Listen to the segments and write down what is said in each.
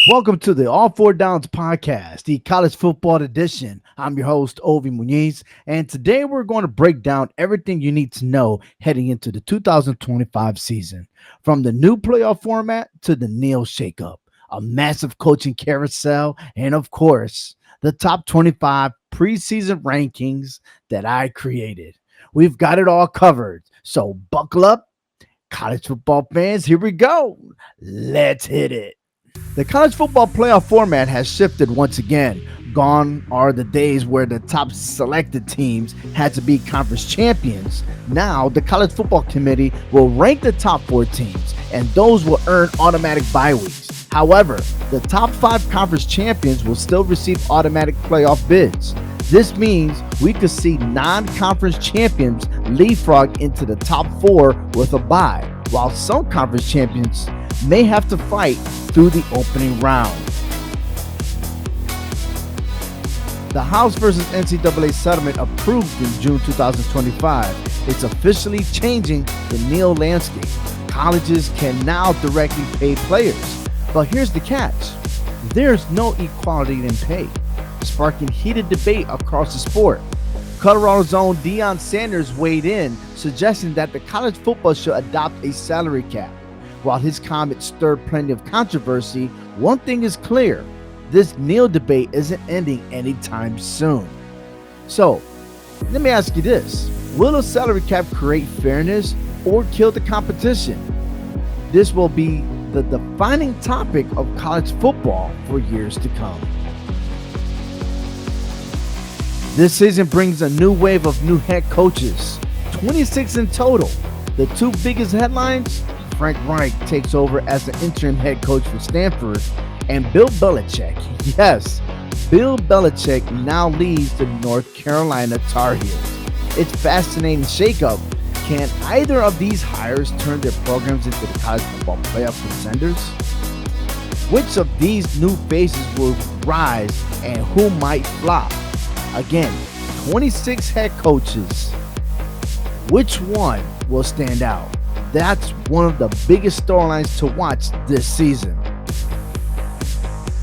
Welcome to the All Four Downs podcast, the college football edition. I'm your host, Ovi Muniz, and today we're going to break down everything you need to know heading into the 2025 season. From the new playoff format to the Neil shakeup, a massive coaching carousel, and of course, the top 25 preseason rankings that I created. We've got it all covered, so buckle up, college football fans. Here we go. Let's hit it. The college football playoff format has shifted once again. Gone are the days where the top selected teams had to be conference champions. Now, the College Football Committee will rank the top 4 teams, and those will earn automatic bye weeks. However, the top 5 conference champions will still receive automatic playoff bids. This means we could see non-conference champions leapfrog into the top 4 with a bye, while some conference champions may have to fight through the opening round. The House versus NCAA settlement approved in June 2025. It's officially changing the Neil landscape. Colleges can now directly pay players. But here's the catch. There's no equality in pay, sparking heated debate across the sport. Colorado's own Deion Sanders weighed in, suggesting that the college football should adopt a salary cap. While his comment stirred plenty of controversy, one thing is clear. This Neil debate isn't ending anytime soon. So, let me ask you this. Will a salary cap create fairness or kill the competition? This will be the defining topic of college football for years to come. This season brings a new wave of new head coaches, 26 in total. The 2 biggest headlines: Frank Reich takes over as the interim head coach for Stanford, and Bill Belichick. Yes, Bill Belichick now leads the North Carolina Tar Heels. It's a fascinating shakeup. Can either of these hires turn their programs into the college football playoff contenders? Which of these new faces will rise and who might flop? Again, 26 head coaches. Which one will stand out? That's one of the biggest storylines to watch this season.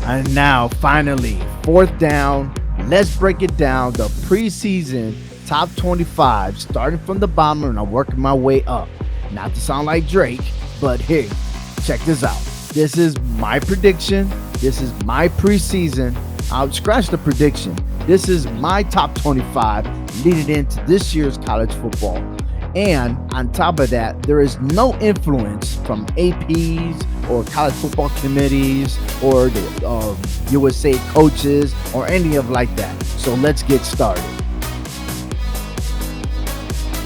And now, finally, 4th down. Let's break it down. The preseason top 25, starting from the bottom, and I'm working my way up. Not to sound like Drake, but hey, check this out. This is my prediction. This is my preseason. I'll scratch the prediction. This is my top 25 leading into this year's college football. And on top of that, there is no influence from APs or college football committees or the USA coaches or any of like that. So let's get started.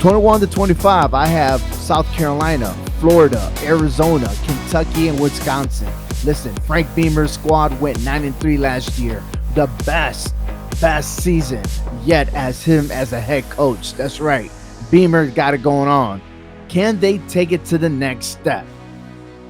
21 to 25, I have South Carolina, Florida, Arizona, Kentucky, and Wisconsin. Listen, Frank Beamer's squad went 9-3 last year. The best season yet as him as a head coach. That's right. Beamer got it going on. Can they take it to the next step?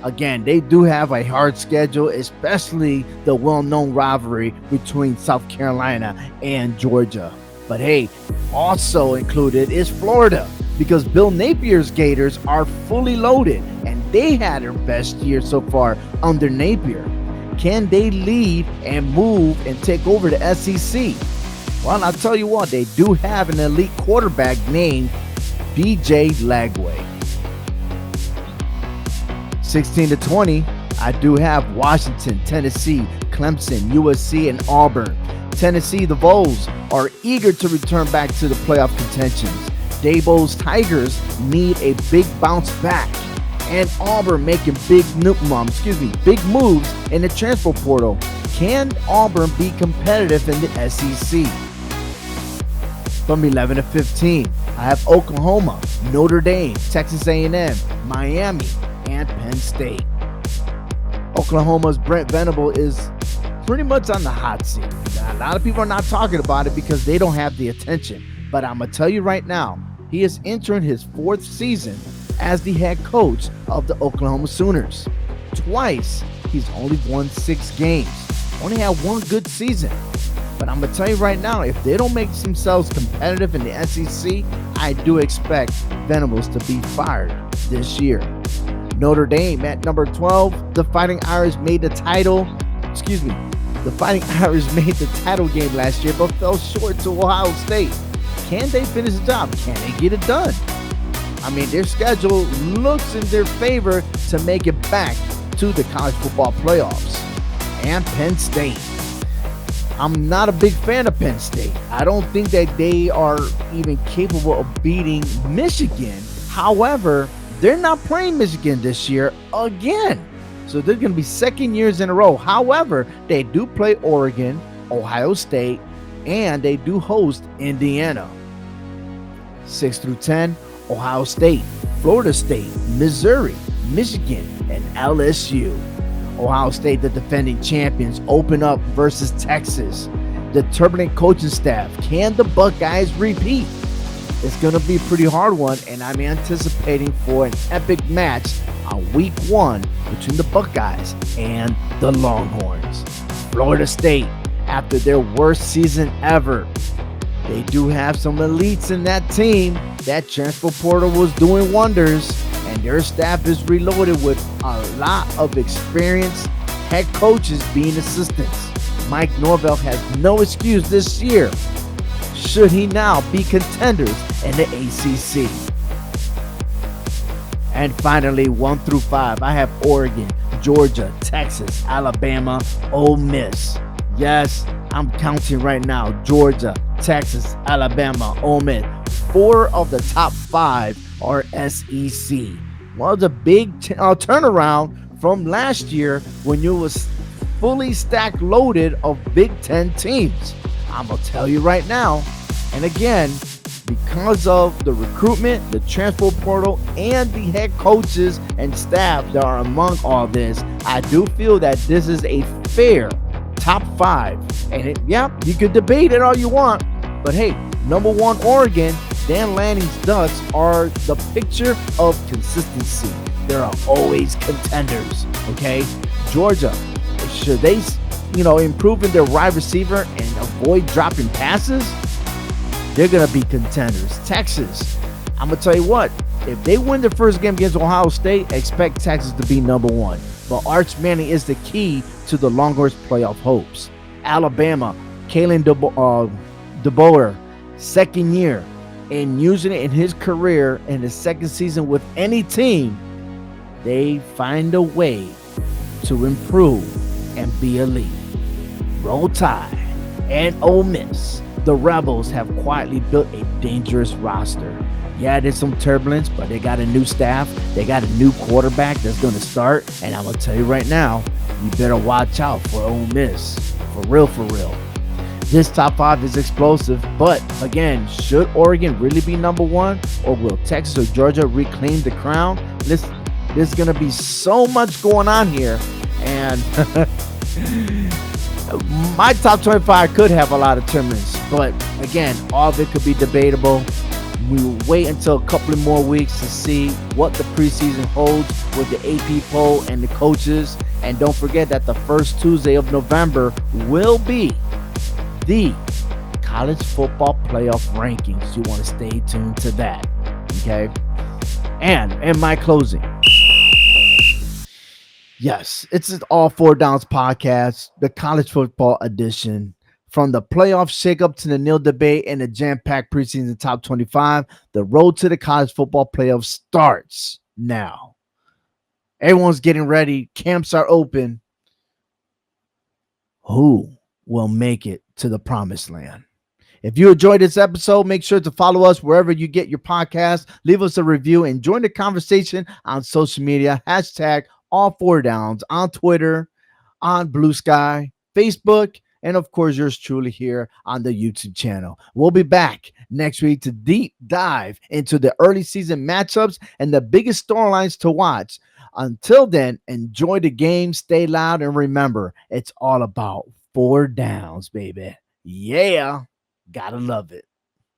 Again, they do have a hard schedule, especially the well-known rivalry between South Carolina and Georgia. But hey, also included is Florida, because Bill Napier's Gators are fully loaded, and they had their best year so far under Napier. Can they lead and move and take over the SEC? Well, I'll tell you what, they do have an elite quarterback named DJ Lagway. 16 to 20, I do have Washington, Tennessee, Clemson, USC, and Auburn. Tennessee, the Vols, are eager to return back to the playoff contentions. Dabo's Tigers need a big bounce back. And Auburn making big moves in the transfer portal. Can Auburn be competitive in the SEC? From 11 to 15, I have Oklahoma, Notre Dame, Texas A&M, Miami, and Penn State. Oklahoma's Brent Venable is pretty much on the hot seat. Now, a lot of people are not talking about it because they don't have the attention. But I'm going to tell you right now, he is entering his 4th season as the head coach of the Oklahoma Sooners. Twice, he's only won 6 games. Only had 1 good season. But I'm going to tell you right now, if they don't make themselves competitive in the SEC, I do expect Venables to be fired this year. Notre Dame at number 12, the Fighting Irish made the title excuse me, the Fighting Irish made the title game last year but fell short to Ohio State. Can they finish the job? Can they get it done? I mean, their schedule looks in their favor to make it back to the college football playoffs. And Penn State. I'm not a big fan of Penn State. I don't think that they are even capable of beating Michigan. However, they're not playing Michigan this year again. So they're going to be second years in a row. However, they do play Oregon, Ohio State, and they do host Indiana. 6 through 10, Ohio State, Florida State, Missouri, Michigan, and LSU. Ohio State, the defending champions, open up versus Texas. The turbulent coaching staff. Can the Buckeyes repeat? It's going to be a pretty hard one, and I'm anticipating for an epic match on week 1 between the Buckeyes and the Longhorns. Florida State, after their worst season ever, they do have some elites in that team. That transfer portal was doing wonders, and their staff is reloaded with a lot of experienced head coaches being assistants. Mike Norvell has no excuse this year, should he now be contenders in the ACC. And finally, 1 through 5, I have Oregon, Georgia, Texas, Alabama, Ole Miss. Yes, I'm counting right now. Georgia, Texas, Alabama, Ole Miss. 4 of the top 5 are SEC. Well, it's a big turnaround from last year when you was fully stacked loaded of Big Ten teams. I'm going to tell you right now, and again, because of the recruitment, the transfer portal, and the head coaches and staff that are among all this, I do feel that this is a fair top 5. And you could debate it all you want, but hey, number 1 Oregon, Dan Lanning's Ducks are the picture of consistency. There are always contenders, okay? Georgia, should they, improve in their wide receiver and avoid dropping passes? They're going to be contenders. Texas, I'm going to tell you what, if they win their first game against Ohio State, expect Texas to be number 1. But Arch Manning is the key to the Longhorns' playoff hopes. Alabama, Kalen DeBoer, second year, and using it in his career in his second season with any team, they find a way to improve and be elite. Roll Tide and Ole Miss. The Rebels have quietly built a dangerous roster. Yeah, there's some turbulence, but they got a new staff. They got a new quarterback that's going to start. And I'm going to tell you right now, you better watch out for Ole Miss. For real, for real. This top 5 is explosive, but again, should Oregon really be number 1, or will Texas or Georgia reclaim the crown? There's going to be so much going on here, and my top 25 could have a lot of turbulence, but again, all of it could be debatable. We will wait until a couple of more weeks to see what the preseason holds with the AP poll and the coaches. And don't forget that the first Tuesday of November will be the college football playoff rankings. You want to stay tuned to that, okay? And in my closing, yes, it's an All Four Downs podcast, the college football edition. From the playoff shakeup to the nil debate and the jam-packed preseason top 25, the road to the college football playoff starts now. Everyone's getting ready. Camps are open. Who will make it to the promised land? If you enjoyed this episode, make sure to follow us wherever you get your podcast. Leave us a review and join the conversation on social media. Hashtag All Four Downs on Twitter, on Blue Sky, Facebook, and of course, yours truly here on the YouTube channel. We'll be back next week to deep dive into the early season matchups and the biggest storylines to watch. Until then, enjoy the game, stay loud, and remember, it's all about 4 downs, baby. Yeah, gotta love it.